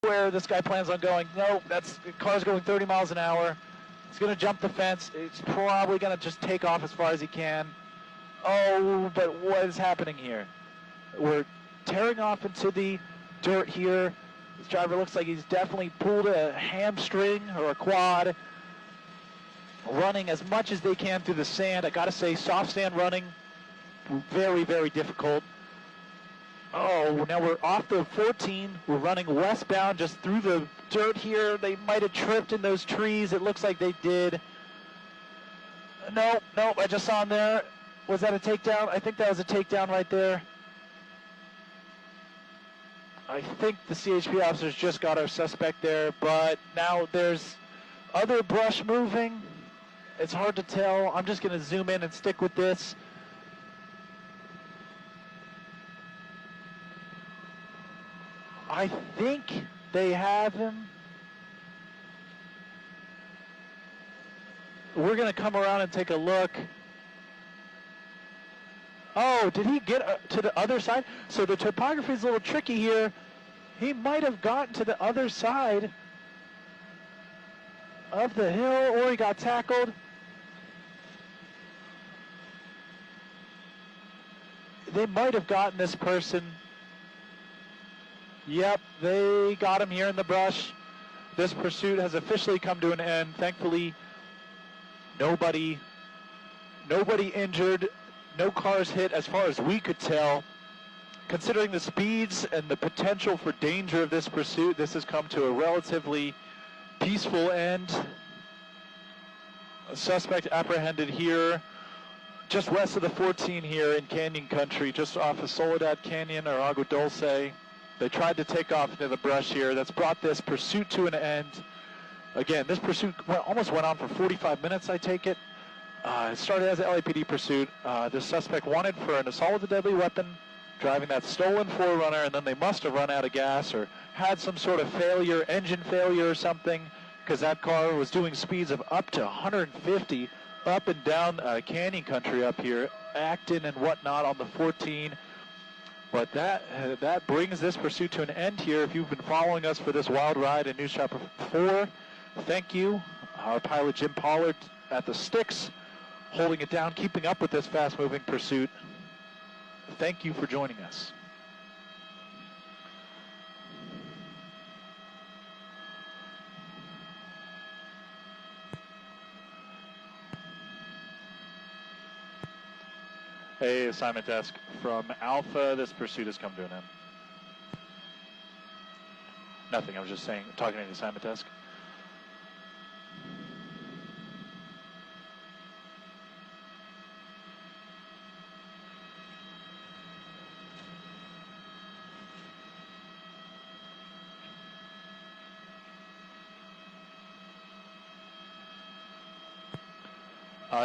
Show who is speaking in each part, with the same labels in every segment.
Speaker 1: where this guy plans on going. No, the car's going 30 miles an hour. He's going to jump the fence. It's probably going to just take off as far as he can. Oh, but what is happening here? We're tearing off into the dirt here. This driver looks like he's definitely pulled a hamstring or a quad. Running as much as they can through the sand. I got to say, soft sand running, very, very difficult. Oh, now we're off the 14. We're running westbound just through the dirt here. They might have tripped in those trees. It looks like they did. No, I just saw him there. Was that a takedown? I think that was a takedown right there. I think the CHP officers just got our suspect there, but now there's other brush moving. It's hard to tell. I'm just going to zoom in and stick with this. I think they have him. We're going to come around and take a look. Oh, did he get to the other side? So the topography is a little tricky here. He might have gotten to the other side of the hill, or he got tackled. They might have gotten this person. Yep, they got him here in the brush. This pursuit has officially come to an end. Thankfully, nobody injured. No cars hit as far as we could tell. Considering the speeds and the potential for danger of this pursuit, this has come to a relatively peaceful end. A suspect apprehended here, just west of the 14 here in Canyon Country, just off of Soledad Canyon or Agua Dulce. They tried to take off into the brush here. That's brought this pursuit to an end. Again, this pursuit almost went on for 45 minutes, I take it. It started as an LAPD pursuit. The suspect wanted for an assault with a deadly weapon, driving that stolen 4Runner, and then they must have run out of gas or had some sort of failure, engine failure or something, because that car was doing speeds of up to 150 up and down Canyon Country up here, Acton and whatnot on the 14. But that brings this pursuit to an end here. If you've been following us for this wild ride in News Chopper 4, thank you. Our pilot Jim Pollard at the sticks, holding it down, keeping up with this fast-moving pursuit. Thank you for joining us. Hey, assignment desk. From Alpha, this pursuit has come to an end. Nothing, I was just saying, talking to the assignment desk.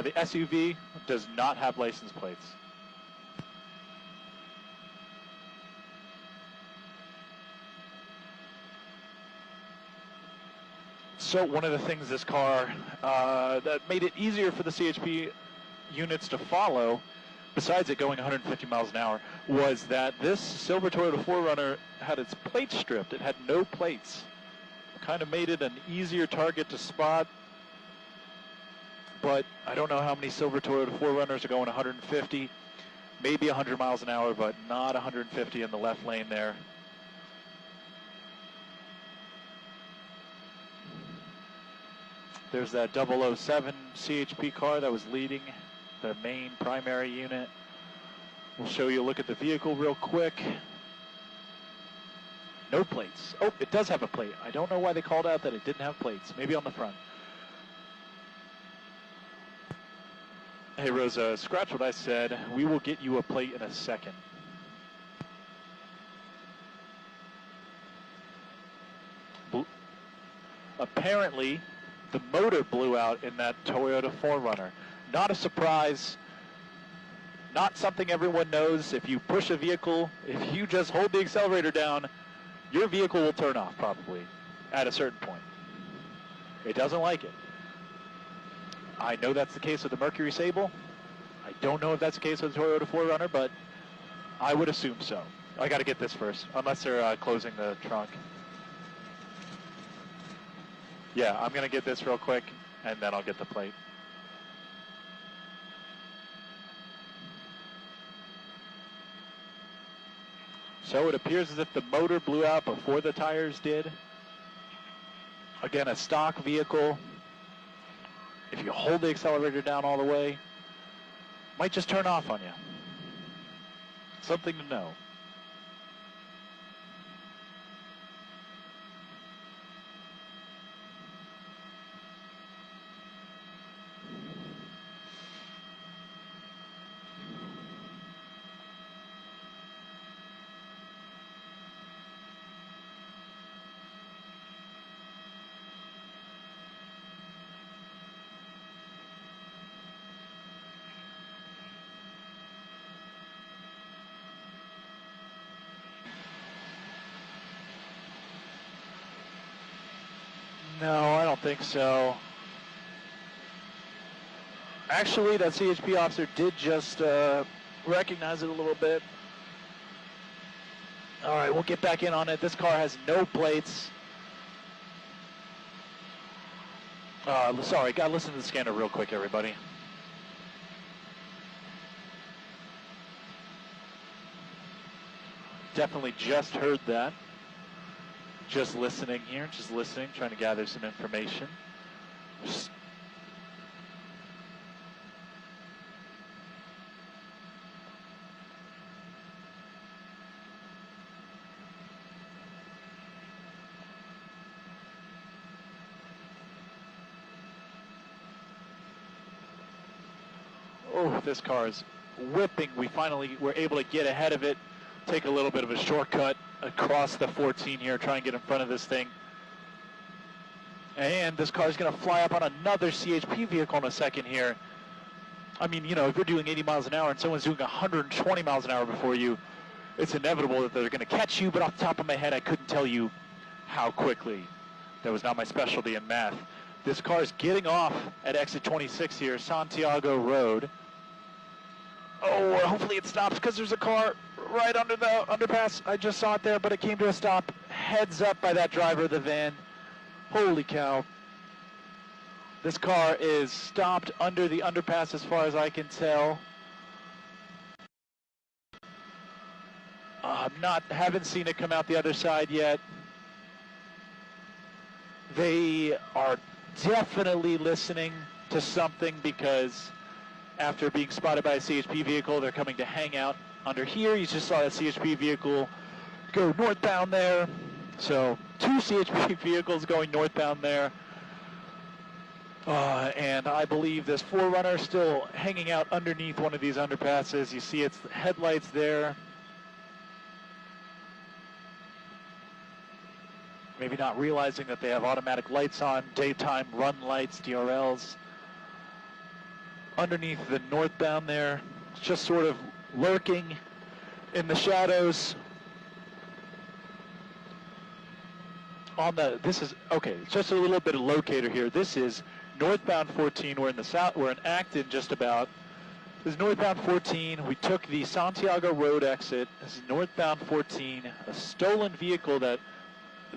Speaker 1: The SUV does not have license plates. So one of the things this car that made it easier for the CHP units to follow, besides it going 150 miles an hour, was that this silver Toyota 4Runner had its plates stripped. It had no plates. Kind of made it an easier target to spot. But I don't know how many silver Toyota 4Runners are going 150, maybe 100 miles an hour, but not 150 in the left lane there. There's that 007 CHP car that was leading the main primary unit. We'll show you a look at the vehicle real quick. No plates. Oh, it does have a plate. I don't know why they called out that it didn't have plates. Maybe on the front. Hey, Rosa, scratch what I said. We will get you a plate in a second. Apparently, the motor blew out in that Toyota 4Runner. Not a surprise. Not something everyone knows. If you push a vehicle, if you just hold the accelerator down, your vehicle will turn off probably at a certain point. It doesn't like it. I know that's the case with the Mercury Sable. I don't know if that's the case with the Toyota 4Runner, but I would assume so. I got to get this first, unless they're closing the trunk. Yeah, I'm going to get this real quick, and then I'll get the plate. So it appears as if the motor blew out before the tires did. Again, a stock vehicle. If you hold the accelerator down all the way, might just turn off on you. Something to know. No, I don't think so. Actually, that CHP officer did just recognize it a little bit. All right, we'll get back in on it. This car has no plates. Sorry, gotta listen to the scanner real quick, everybody. Definitely just heard that. Just listening here, just listening, trying to gather some information. Oh, this car is whipping. We finally were able to get ahead of it, take a little bit of a shortcut across the 14 here, try and get in front of this thing. And this car is going to fly up on another CHP vehicle in a second here. I mean, you know, if you're doing 80 miles an hour and someone's doing 120 miles an hour before you, it's inevitable that they're going to catch you, but off the top of my head, I couldn't tell you how quickly. That was not my specialty in math. This car is getting off at exit 26 here, Santiago Road. Oh, hopefully it stops because there's a car right under the underpass. I just saw it there, but it came to a stop. Heads up by that driver of the van. Holy cow. This car is stopped under the underpass as far as I can tell. Haven't seen it come out the other side yet. They are definitely listening to something because after being spotted by a CHP vehicle, they're coming to hang out under here. You just saw that CHP vehicle go northbound there. So 2 CHP vehicles going northbound there. And I believe this 4Runner still hanging out underneath one of these underpasses. You see its headlights there. Maybe not realizing that they have automatic lights on, daytime run lights, DRLs. Underneath the northbound there, just sort of lurking in the shadows. This is, okay, just a little bit of locator here. This is northbound 14. We're in the south, we're in Acton just about. This is northbound 14. We took the Santiago Road exit. This is northbound 14, a stolen vehicle that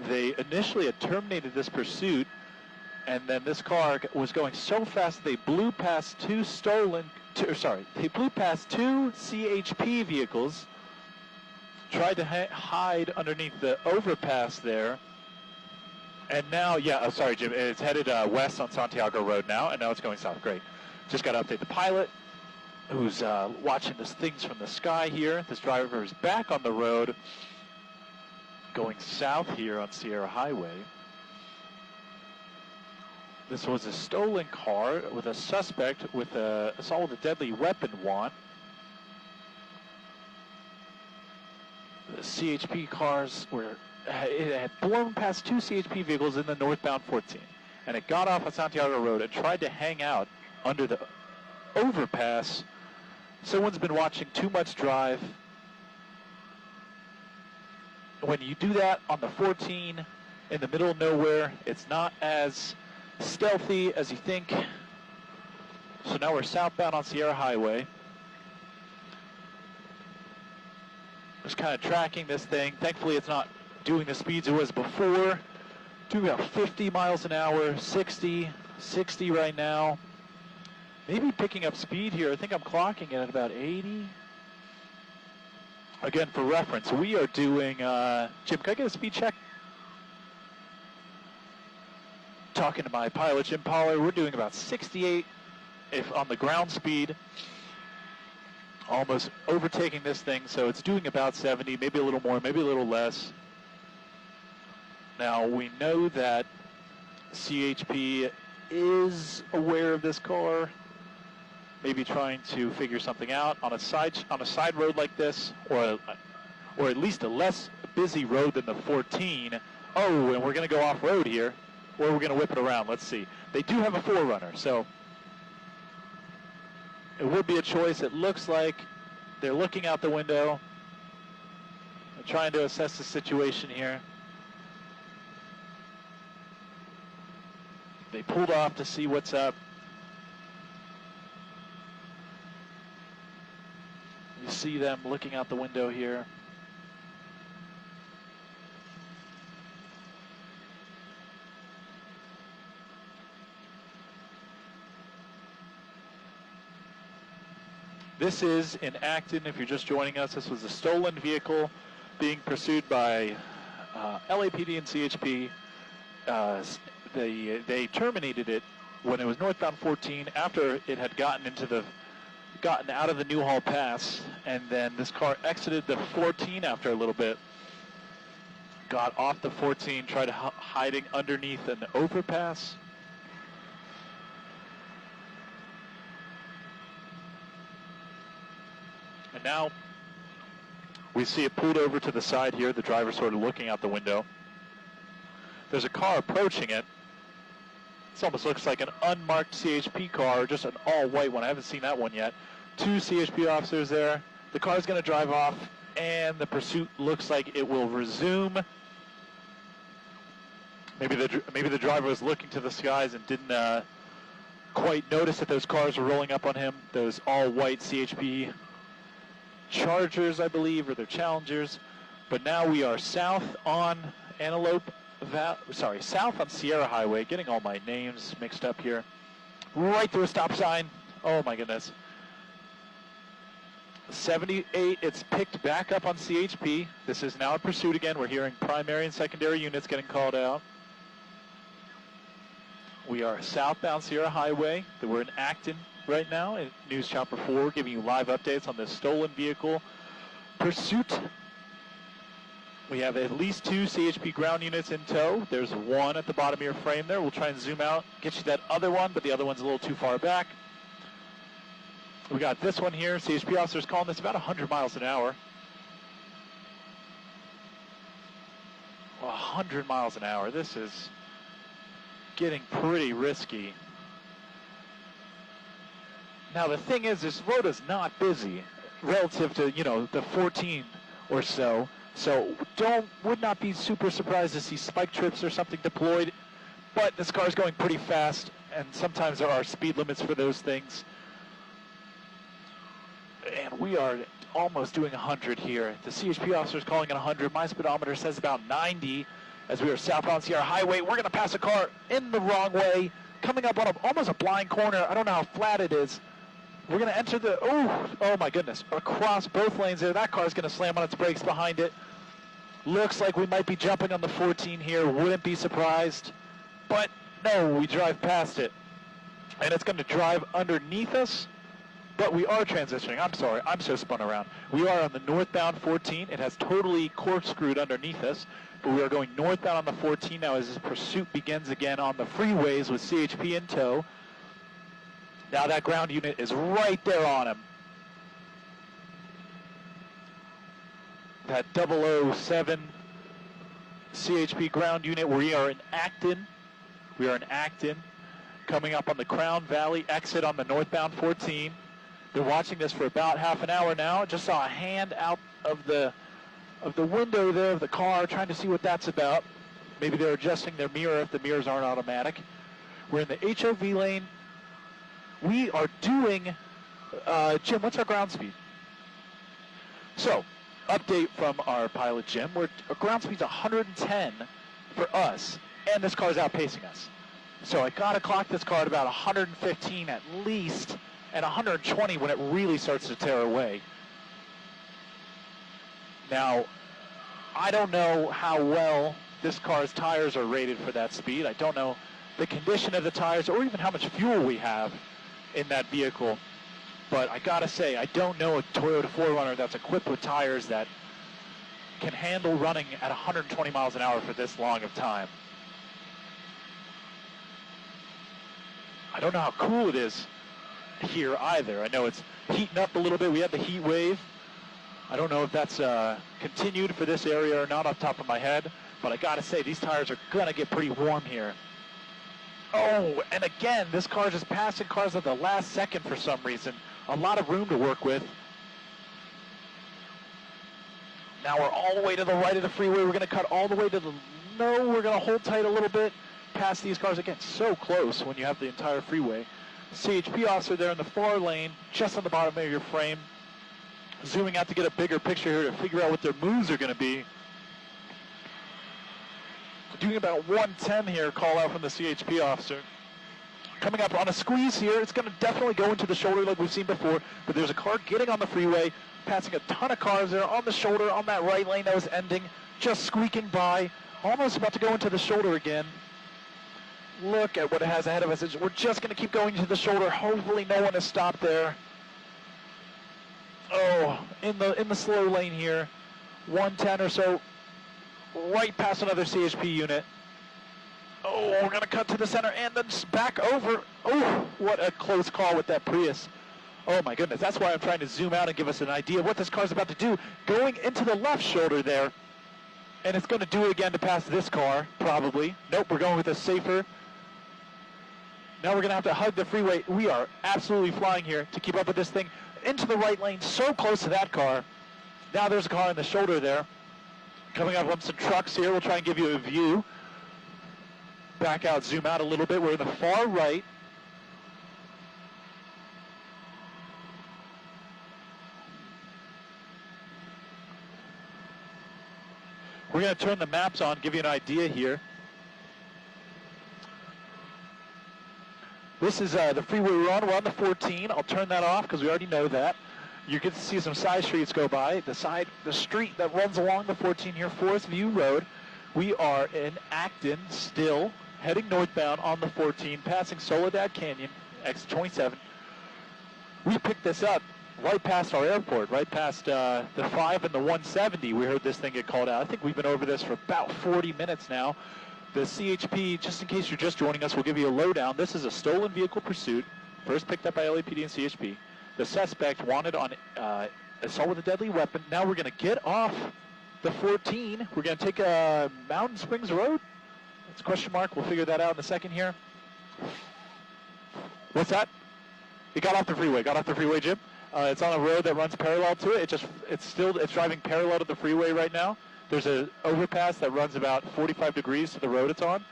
Speaker 1: they initially had terminated this pursuit, and then this car was going so fast they blew past they blew past 2 CHP vehicles, tried to hide underneath the overpass there, and now, sorry Jim, it's headed west on Santiago Road now, and now it's going south. Great. Just got to update the pilot, who's watching the things from the sky here. This driver is back on the road, going south here on Sierra Highway. This was a stolen car with a suspect with assault with a deadly weapon want. The CHP cars it had blown past 2 CHP vehicles in the northbound 14, and it got off on Santiago Road and tried to hang out under the overpass. Someone's been watching too much Drive. When you do that on the 14 in the middle of nowhere, it's not as stealthy as you think. So now we're southbound on Sierra Highway. Just kind of tracking this thing. Thankfully it's not doing the speeds it was before. doing about 50 miles an hour, 60 right now. Maybe picking up speed here. I think I'm clocking it at about 80. Again, for reference, we are doing, Jim, can I get a speed check? Talking to my pilot, Jim Pollard, we're doing about 68 if on the ground speed. Almost overtaking this thing, so it's doing about 70, maybe a little more, maybe a little less. Now, we know that CHP is aware of this car, maybe trying to figure something out on a side road like this, or at least a less busy road than the 14. Oh, and we're going to go off-road here, or we're going to whip it around. Let's see. They do have a 4Runner, so it will be a choice. It looks like they're looking out the window, they're trying to assess the situation here. They pulled off to see what's up. You see them looking out the window here. This is in Acton, if you're just joining us. This was a stolen vehicle being pursued by LAPD and CHP. They terminated it when it was northbound 14 after it had gotten out of the Newhall Pass, and then this car exited the 14 after a little bit, got off the 14, tried hiding underneath an overpass. And now we see it pulled over to the side here, the driver sort of looking out the window. There's a car approaching it. This almost looks like an unmarked CHP car, just an all-white one. I haven't seen that one yet. 2 CHP officers there. The car's going to drive off, and the pursuit looks like it will resume. Maybe the driver was looking to the skies and didn't quite notice that those cars were rolling up on him. Those all-white CHP Chargers, I believe, or they're Challengers. But now we are south on south on Sierra Highway, getting all my names mixed up here. Right through a stop sign. Oh my goodness. 78, it's picked back up on CHP. This is now a pursuit again. We're hearing primary and secondary units getting called out. We are southbound Sierra Highway. We're in Acton right now in News Chopper 4, giving you live updates on this stolen vehicle pursuit. We have at least 2 CHP ground units in tow. There's one at the bottom of your frame there. We'll try and zoom out, get you that other one, but the other one's a little too far back. We got this one here. CHP officers calling this about 100 miles an hour. 100 miles an hour. This is getting pretty risky. Now the thing is, this road is not busy relative to, the 14 or so. So would not be super surprised to see spike trips or something deployed. But this car is going pretty fast, and sometimes there are speed limits for those things. And we are almost doing 100 here. The CHP officer is calling it 100. My speedometer says about 90 as we are southbound Sierra Highway. We're going to pass a car in the wrong way, coming up on almost a blind corner. I don't know how flat it is. We're going to enter oh my goodness, across both lanes there. That car is going to slam on its brakes behind it. Looks like we might be jumping on the 14 here. Wouldn't be surprised. But no, we drive past it. And it's going to drive underneath us. But we are transitioning. I'm sorry, I'm so spun around. We are on the northbound 14. It has totally corkscrewed underneath us. But we are going northbound on the 14 now as this pursuit begins again on the freeways with CHP in tow. Now that ground unit is right there on him. That 007 CHP ground unit. We are in Acton. Coming up on the Crown Valley exit on the northbound 14. Been watching this for about half an hour now. Just saw a hand out of the window there of the car, trying to see what that's about. Maybe they're adjusting their mirror if the mirrors aren't automatic. We're in the HOV lane. We are doing, Jim, what's our ground speed? So, update from our pilot, Jim. Our ground speed's 110 for us. and this car's outpacing us. So I gotta clock this car at about 115 at least, and 120 when it really starts to tear away. Now, I don't know how well this car's tires are rated for that speed. I don't know the condition of the tires or even how much fuel we have in that vehicle. But I gotta say, I don't know a Toyota 4Runner that's equipped with tires that can handle running at 120 miles an hour for this long of time. I don't know how cool it is here either. I know it's heating up a little bit. We had the heat wave. I don't know if that's continued for this area or not off the top of my head, but I gotta say, these tires are gonna get pretty warm here. Oh, and again, this car just passing cars at the last second for some reason. A lot of room to work with. Now we're all the way to the right of the freeway. We're gonna cut all the way to the, no, we're gonna hold tight a little bit past these cars. Again, so close when you have the entire freeway. CHP officer there in the far lane, just on the bottom of your frame. Zooming out to get a bigger picture here to figure out what their moves are gonna be. Doing about 110 here, call out from the CHP officer. Coming up on a squeeze here, it's going to definitely go into the shoulder like we've seen before, but there's a car getting on the freeway, passing a ton of cars there on the shoulder, on that right lane that was ending, just squeaking by, almost about to go into the shoulder again. Look at what it has ahead of us. We're just going to keep going into the shoulder. Hopefully no one has stopped there. Oh, in the slow lane here, 110 or so. Right past another CHP unit. Oh, we're going to cut to the center and then back over. Oh, what a close call with that Prius. Oh my goodness, that's why I'm trying to zoom out and give us an idea of what this car's about to do. Going into the left shoulder there, and it's going to do it again to pass this car, probably. Nope, we're going with a safer. Now we're going to have to hug the freeway. We are absolutely flying here to keep up with this thing. Into the right lane, so close to that car. Now there's a car in the shoulder there. Coming up on some trucks here, we'll try and give you a view. Back out, zoom out a little bit. We're in the far right. We're going to turn the maps on, give you an idea here. This is the freeway we're on. We're on the 14. I'll turn that off because we already know that. You get to see some side streets go by. The street that runs along the 14 here, Forest View Road. We are in Acton still, heading northbound on the 14, passing Soledad Canyon, exit 27. We picked this up right past our airport, right past the 5 and the 170. We heard this thing get called out. I think we've been over this for about 40 minutes now. The CHP, just in case you're just joining us, we'll give you a lowdown. This is a stolen vehicle pursuit, first picked up by LAPD and CHP. The suspect wanted on assault with a deadly weapon. Now we're going to get off the 14. We're going to take Mountain Springs Road. It's a question mark. We'll figure that out in a second here. What's that? It got off the freeway. Got off the freeway, Jim. It's on a road that runs parallel to it. It's driving parallel to the freeway right now. There's an overpass that runs about 45 degrees to the road it's on.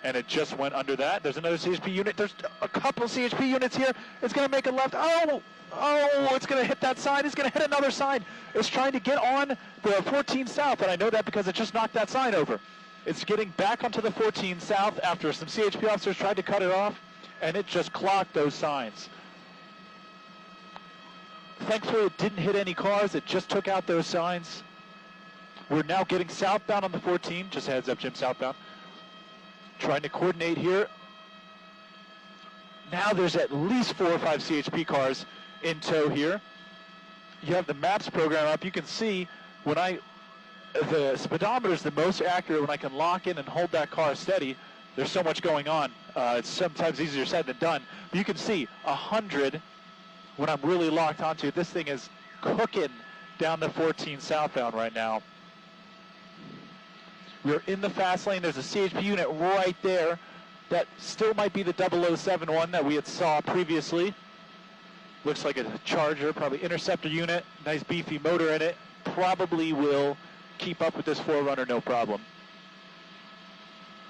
Speaker 1: And it just went under that. There's another CHP unit. There's a couple CHP units here. It's going to make a left. Oh, it's going to hit that sign. It's going to hit another sign. It's trying to get on the 14 South, and I know that because it just knocked that sign over. It's getting back onto the 14 South after some CHP officers tried to cut it off, and it just clocked those signs. Thankfully, it didn't hit any cars. It just took out those signs. We're now getting southbound on the 14. Just a heads up, Jim, southbound. Trying to coordinate here. Now there's at least 4 or 5 CHP cars in tow here. You have the maps program up. You can see when the speedometer is the most accurate when I can lock in and hold that car steady. There's so much going on. It's sometimes easier said than done. But you can see 100 when I'm really locked onto it. This thing is cooking down the 14 southbound right now. We're in the fast lane. There's a CHP unit right there. That still might be the 007 that we had saw previously. Looks like a Charger, probably Interceptor unit. Nice beefy motor in it. Probably will keep up with this 4Runner no problem.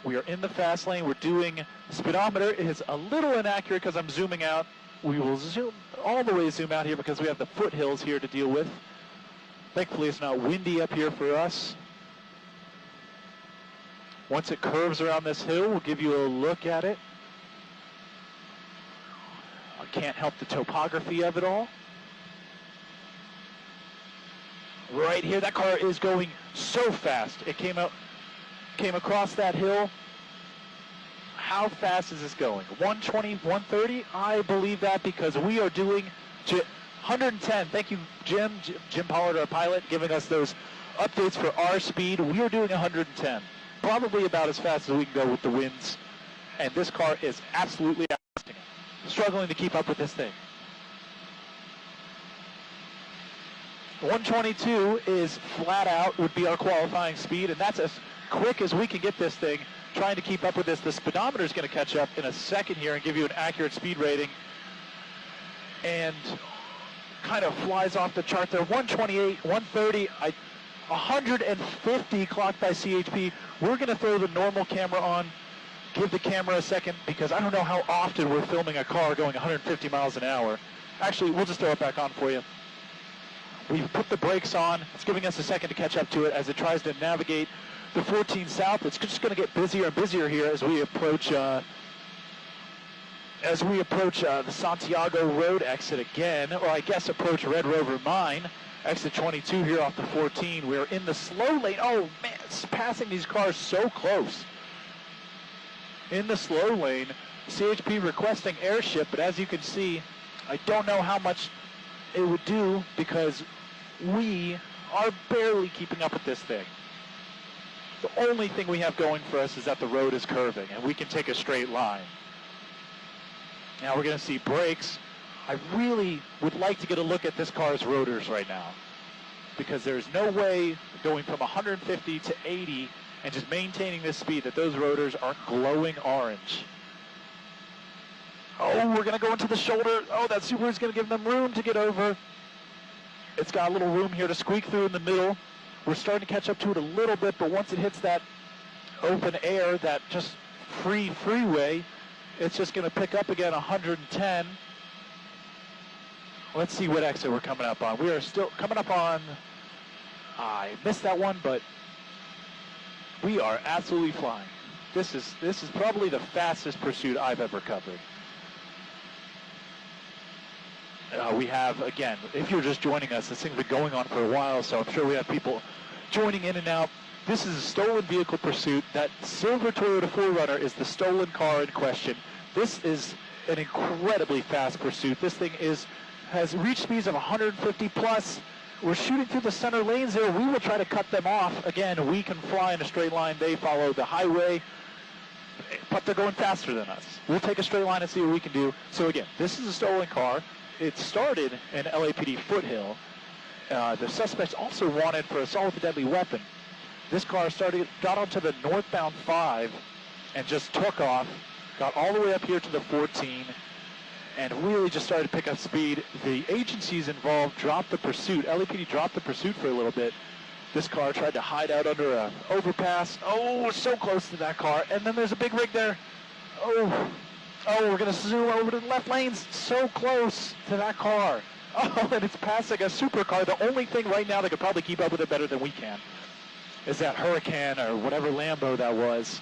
Speaker 1: We are in the fast lane. We're doing speedometer. It is a little inaccurate because I'm zooming out. We will zoom all the way zoom out here because we have the foothills here to deal with. Thankfully, it's not windy up here for us. Once it curves around this hill, we'll give you a look at it. I can't help the topography of it all. Right here, that car is going so fast. It came across that hill. How fast is this going? 120, 130? I believe that because we are doing 110. Thank you, Jim Pollard, our pilot, giving us those updates for our speed. We are doing 110. Probably about as fast as we can go with the winds. And this car is absolutely struggling to keep up with this thing. 122 is flat out, would be our qualifying speed, and that's as quick as we can get this thing, trying to keep up with this. The speedometer is going to catch up in a second here and give you an accurate speed rating, and kind of flies off the chart there. 128, 130, 150 clocked by CHP. We're going to throw the normal camera on, give the camera a second, because I don't know how often we're filming a car going 150 miles an hour. Actually, we'll just throw it back on for you. We've put the brakes on. It's giving us a second to catch up to it as it tries to navigate the 14 south. It's just going to get busier and busier here as we approach the Santiago Road exit again, or I guess approach Red Rover Mine, exit 22 here off the 14. We're in the slow lane. Oh man, it's passing these cars so close. In the slow lane, CHP requesting airship, but as you can see, I don't know how much it would do because we are barely keeping up with this thing. The only thing we have going for us is that the road is curving and we can take a straight line. Now we're going to see brakes. I really would like to get a look at this car's rotors right now because there's no way going from 150 to 80 and just maintaining this speed that those rotors aren't glowing orange. Oh, we're going to go into the shoulder. Oh, that Subaru is going to give them room to get over. It's got a little room here to squeak through in the middle. We're starting to catch up to it a little bit, but once it hits that open air, that just freeway, it's just going to pick up again 110. Let's see what exit we're coming up on. We are still coming up on, I missed that one, but we are absolutely flying. This is probably the fastest pursuit I've ever covered. We have, again, if you're just joining us, this thing's been going on for a while, so I'm sure we have people joining in and out. This is a stolen vehicle pursuit. That silver Toyota 4Runner is the stolen car in question. This is an incredibly fast pursuit. This thing has reached speeds of 150 plus. We're shooting through the center lanes there. We will try to cut them off. Again, we can fly in a straight line. They follow the highway, but they're going faster than us. We'll take a straight line and see what we can do. So again, this is a stolen car. It started in LAPD Foothill. The suspect's also wanted for assault with a deadly weapon. This car got onto the northbound 5 and just took off, got all the way up here to the 14, and really just started to pick up speed. The agencies involved dropped the pursuit. LAPD dropped the pursuit for a little bit. This car tried to hide out under an overpass. Oh, we're so close to that car. And then there's a big rig there. Oh, we're going to zoom over to the left lanes. So close to that car. Oh, and it's passing a supercar. The only thing right now that could probably keep up with it better than we can is that Huracan or whatever Lambo that was.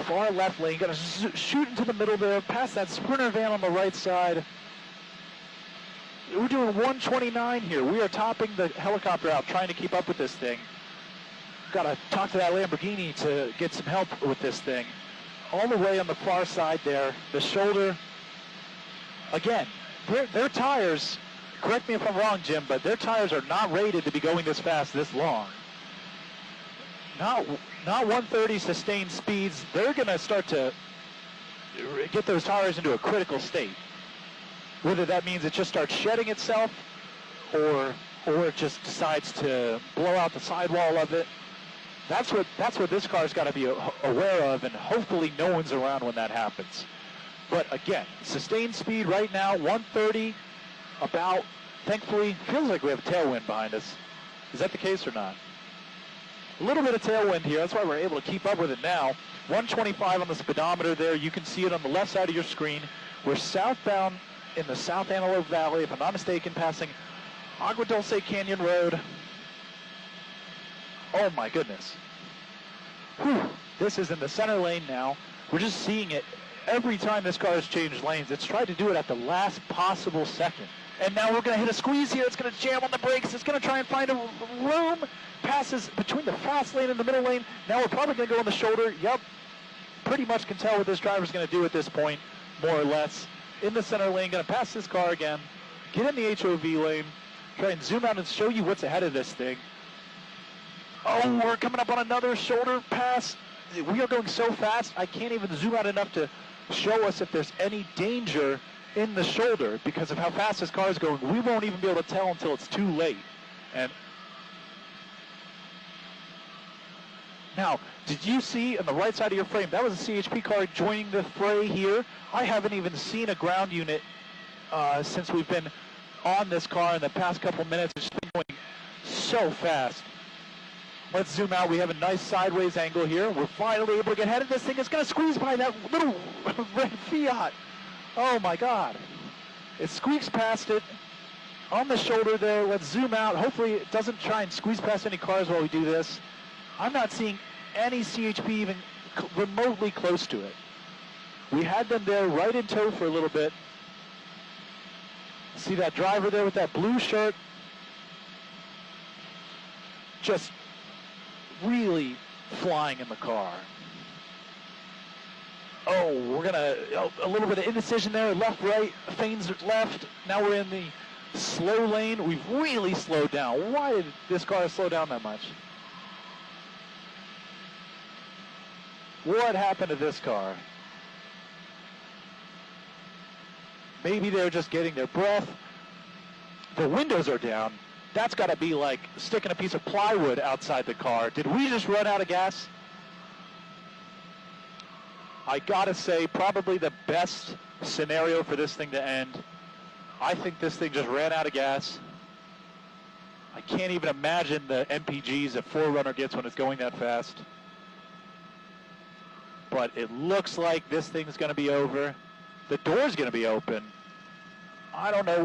Speaker 1: Far left lane, going to shoot into the middle there, past that Sprinter van on the right side. We're doing 129 here. We are topping the helicopter out, trying to keep up with this thing. Got to talk to that Lamborghini to get some help with this thing. All the way on the far side there, the shoulder. Again, their tires, correct me if I'm wrong, Jim, but their tires are not rated to be going this fast, this long. Not 130 sustained speeds. They're going to start to get those tires into a critical state. Whether that means it just starts shedding itself or it just decides to blow out the sidewall of it. That's what this car's got to be aware of, and hopefully no one's around when that happens. But again, sustained speed right now, 130 about. Thankfully, feels like we have a tailwind behind us. Is that the case or not? A little bit of tailwind here. That's why we're able to keep up with it now. 125 on the speedometer there. You can see it on the left side of your screen. We're southbound in the South Antelope Valley, if I'm not mistaken, passing Agua Dulce Canyon Road. Oh my goodness. Whew. This is in the center lane now. We're just seeing it every time this car has changed lanes. It's tried to do it at the last possible second. And now we're going to hit a squeeze here. It's going to jam on the brakes. It's going to try and find a room. Passes between the fast lane and the middle lane. Now we're probably going to go on the shoulder. Yep. Pretty much can tell what this driver's going to do at this point, more or less. In the center lane, going to pass this car again. Get in the HOV lane. Try and zoom out and show you what's ahead of this thing. Oh, we're coming up on another shoulder pass. We are going so fast, I can't even zoom out enough to show us if there's any danger in the shoulder because of how fast this car is going. We won't even be able to tell until it's too late. And now, did you see on the right side of your frame, that was a CHP car joining the fray here. I haven't even seen a ground unit since we've been on this car in the past couple minutes. It's been going so fast. Let's zoom out. We have a nice sideways angle here. We're finally able to get ahead of this thing. It's going to squeeze by that little red Fiat. Oh my God. It squeaks past it on the shoulder there. Let's zoom out. Hopefully it doesn't try and squeeze past any cars while we do this. I'm not seeing any CHP even remotely close to it. We had them there right in tow for a little bit. See that driver there with that blue shirt? Just really flying in the car. Oh, we're gonna, a little bit of indecision there, left, right, feigns left. Now we're in the slow lane. We've really slowed down. Why did this car slow down that much? What happened to this car? Maybe they're just getting their breath. The windows are down. That's got to be like sticking a piece of plywood outside the car. Did we just run out of gas? I got to say, probably the best scenario for this thing to end. I think this thing just ran out of gas. I can't even imagine the MPGs that 4Runner gets when it's going that fast. But it looks like this thing's going to be over. The door's going to be open. I don't know.